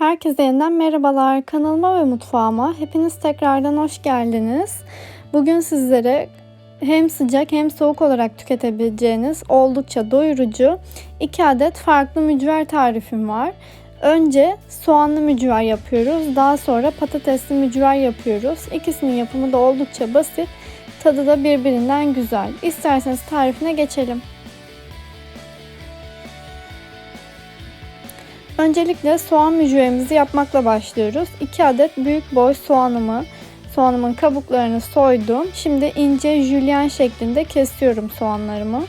Herkese yeniden merhabalar. Kanalıma ve mutfağıma hepiniz tekrardan hoş geldiniz. Bugün sizlere hem sıcak hem soğuk olarak tüketebileceğiniz oldukça doyurucu 2 adet farklı mücver tarifim var. Önce soğanlı mücver yapıyoruz. Daha sonra patatesli mücver yapıyoruz. İkisinin yapımı da oldukça basit. Tadı da birbirinden güzel. İsterseniz tarifine geçelim. Öncelikle soğan mücverimizi yapmakla başlıyoruz. 2 adet büyük boy soğanımın kabuklarını soydum. Şimdi ince jülyen şeklinde kesiyorum soğanlarımı.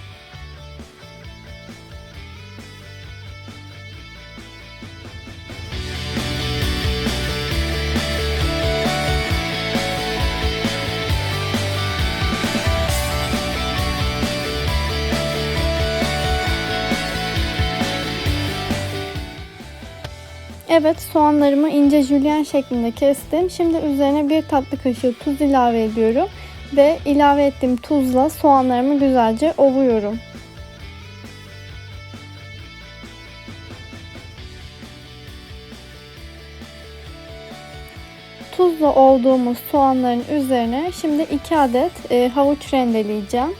Evet, soğanlarımı ince jülyen şeklinde kestim. Şimdi üzerine 1 tatlı kaşığı tuz ilave ediyorum ve ilave ettiğim tuzla soğanlarımı güzelce ovuyorum. Tuzla ovduğumuz soğanların üzerine şimdi 2 adet havuç rendeleyeceğim.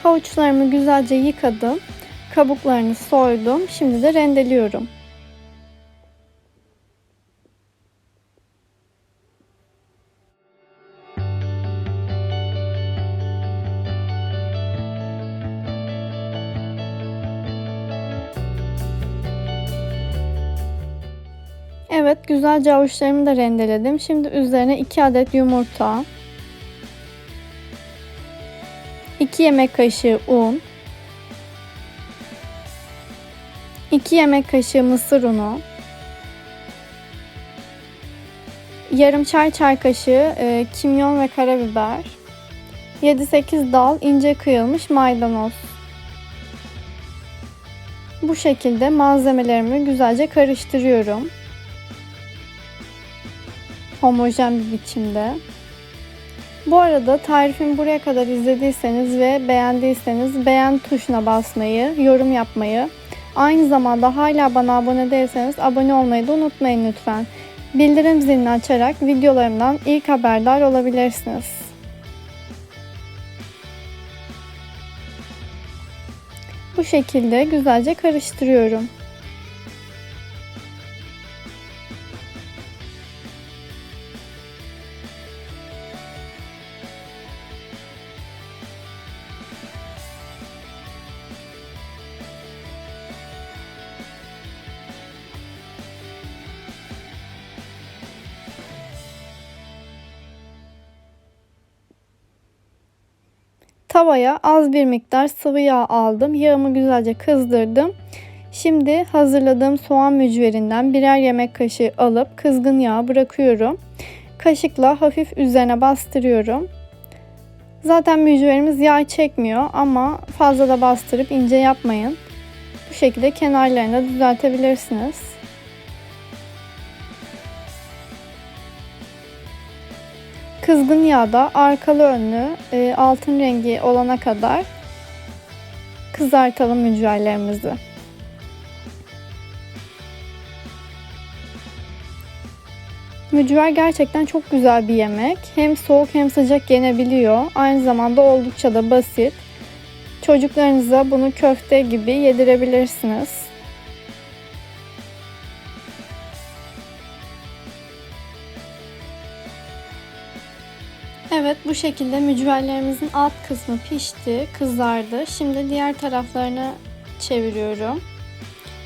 Havuçlarımı güzelce yıkadım. Kabuklarını soydum. Şimdi de rendeliyorum. Evet, güzelce havuçlarımı da rendeledim. Şimdi üzerine 2 adet yumurta, 2 yemek kaşığı un, 2 yemek kaşığı mısır unu, yarım çay kaşığı kimyon ve karabiber, 7-8 dal ince kıyılmış maydanoz. Bu şekilde malzemelerimi güzelce karıştırıyorum. Homojen bir biçimde. Bu arada tarifimi buraya kadar izlediyseniz ve beğendiyseniz beğen tuşuna basmayı, yorum yapmayı, aynı zamanda hala bana abone değilseniz abone olmayı da unutmayın lütfen. Bildirim zilini açarak videolarımdan ilk haberdar olabilirsiniz. Bu şekilde güzelce karıştırıyorum. Tavaya az bir miktar sıvı yağ aldım. Yağımı güzelce kızdırdım. Şimdi hazırladığım soğan mücverinden birer yemek kaşığı alıp kızgın yağa bırakıyorum. Kaşıkla hafif üzerine bastırıyorum. Zaten mücverimiz yağ çekmiyor ama fazla da bastırıp ince yapmayın. Bu şekilde kenarlarını da düzeltebilirsiniz. Kızgın yağda arkalı önlü altın rengi olana kadar kızartalım mücverlerimizi. Mücver gerçekten çok güzel bir yemek. Hem soğuk hem sıcak yenebiliyor. Aynı zamanda oldukça da basit. Çocuklarınıza bunu köfte gibi yedirebilirsiniz. Evet, bu şekilde mücverlerimizin alt kısmı pişti, kızardı. Şimdi diğer taraflarını çeviriyorum.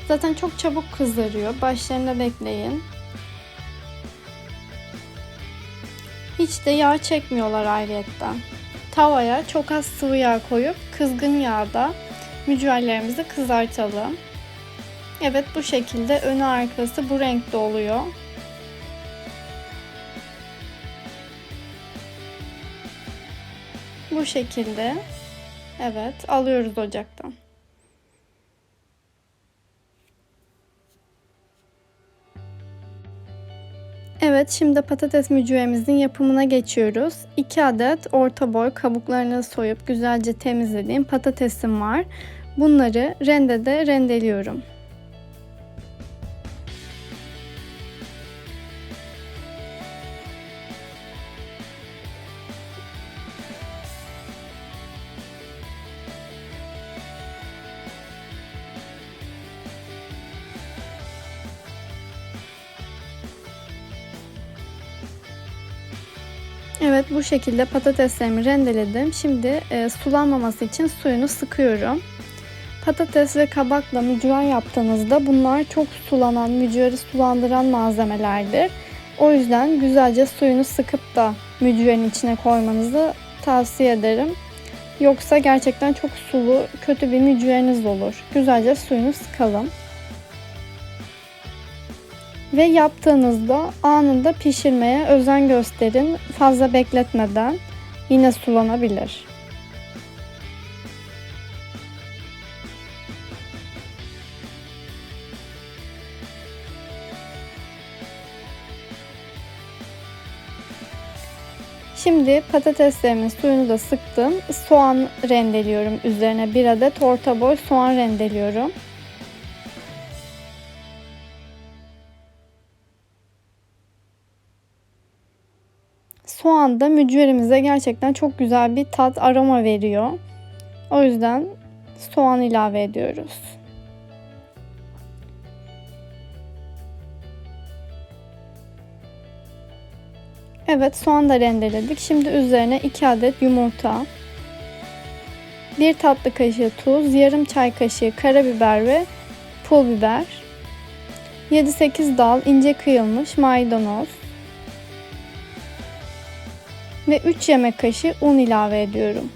Zaten çok çabuk kızarıyor. Başlarında bekleyin. Hiç de yağ çekmiyorlar ayrıyetten. Tavaya çok az sıvı yağ koyup kızgın yağda mücverlerimizi kızartalım. Evet, bu şekilde önü arkası bu renkte oluyor. Bu şekilde. Evet, alıyoruz ocaktan. Evet, şimdi patates mücverimizin yapımına geçiyoruz. 2 adet orta boy kabuklarını soyup güzelce temizlediğim patatesim var. Bunları rendede rendeliyorum. Evet, bu şekilde patateslerimi rendeledim. Şimdi sulanmaması için suyunu sıkıyorum. Patates ve kabakla mücver yaptığınızda bunlar çok sulanan, mücveri sulandıran malzemelerdir. O yüzden güzelce suyunu sıkıp da mücverin içine koymanızı tavsiye ederim. Yoksa gerçekten çok sulu, kötü bir mücveriniz olur. Güzelce suyunu sıkalım. Ve yaptığınızda anında pişirmeye özen gösterin. Fazla bekletmeden, yine sulanabilir. Şimdi patateslerimin suyunu da sıktım. Soğan rendeliyorum. Üzerine 1 adet orta boy soğan rendeliyorum. Soğan da mücverimize gerçekten çok güzel bir tat, aroma veriyor. O yüzden soğan ilave ediyoruz. Evet, soğan da rendeledik. Şimdi üzerine 2 adet yumurta, 1 tatlı kaşığı tuz, yarım çay kaşığı karabiber ve pul biber, 7-8 dal ince kıyılmış maydanoz ve 3 yemek kaşığı un ilave ediyorum.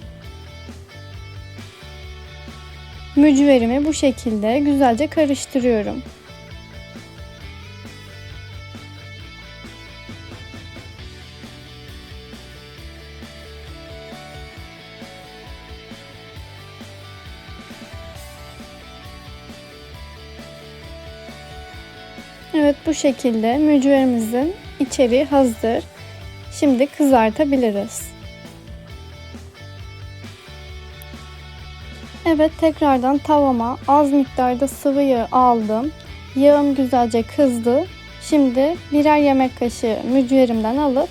Mücverimi bu şekilde güzelce karıştırıyorum. Evet, bu şekilde mücverimizin içeriği hazır. Şimdi kızartabiliriz. Evet, tekrardan tavama az miktarda sıvı yağ aldım. Yağım güzelce kızdı. Şimdi birer yemek kaşığı mücverimden alıp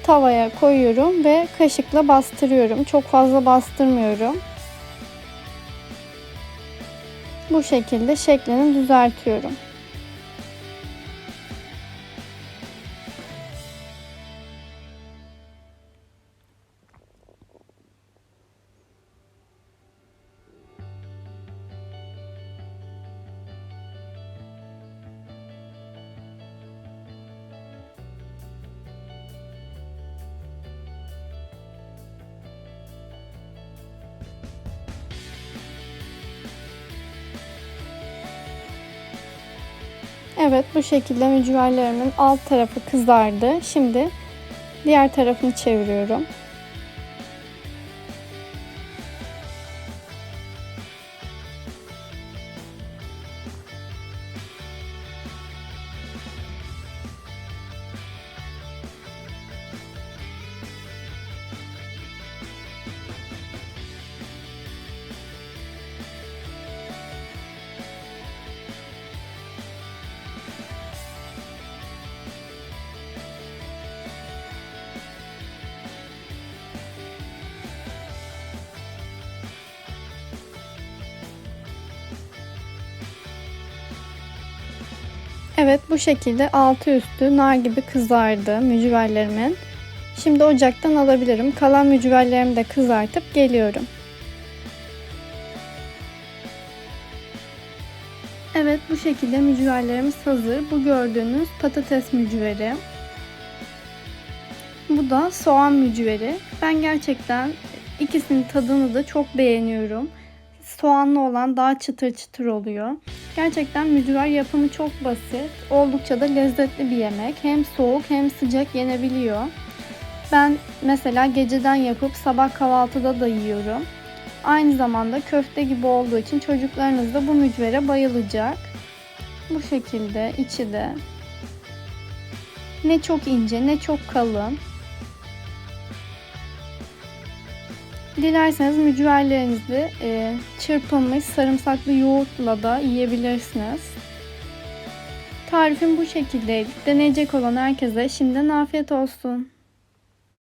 tavaya koyuyorum ve kaşıkla bastırıyorum. Çok fazla bastırmıyorum. Bu şekilde şeklini düzeltiyorum. Evet, bu şekilde mücverlerimin alt tarafı kızardı. Şimdi diğer tarafını çeviriyorum. Evet, bu şekilde altı üstü nar gibi kızardı mücverlerimin. Şimdi ocaktan alabilirim. Kalan mücverlerimi de kızartıp geliyorum. Evet, bu şekilde mücverlerimiz hazır. Bu gördüğünüz patates mücveri. Bu da soğan mücveri. Ben gerçekten ikisinin tadını da çok beğeniyorum. Soğanlı olan daha çıtır çıtır oluyor. Gerçekten mücver yapımı çok basit. Oldukça da lezzetli bir yemek. Hem soğuk hem sıcak yenebiliyor. Ben mesela geceden yapıp sabah kahvaltıda da yiyorum. Aynı zamanda köfte gibi olduğu için çocuklarınız da bu mücvere bayılacak. Bu şekilde içi de ne çok ince ne çok kalın. Dilerseniz mücverlerinizi çırpılmış sarımsaklı yoğurtla da yiyebilirsiniz. Tarifim bu şekildeydi. Deneyecek olan herkese şimdiden afiyet olsun.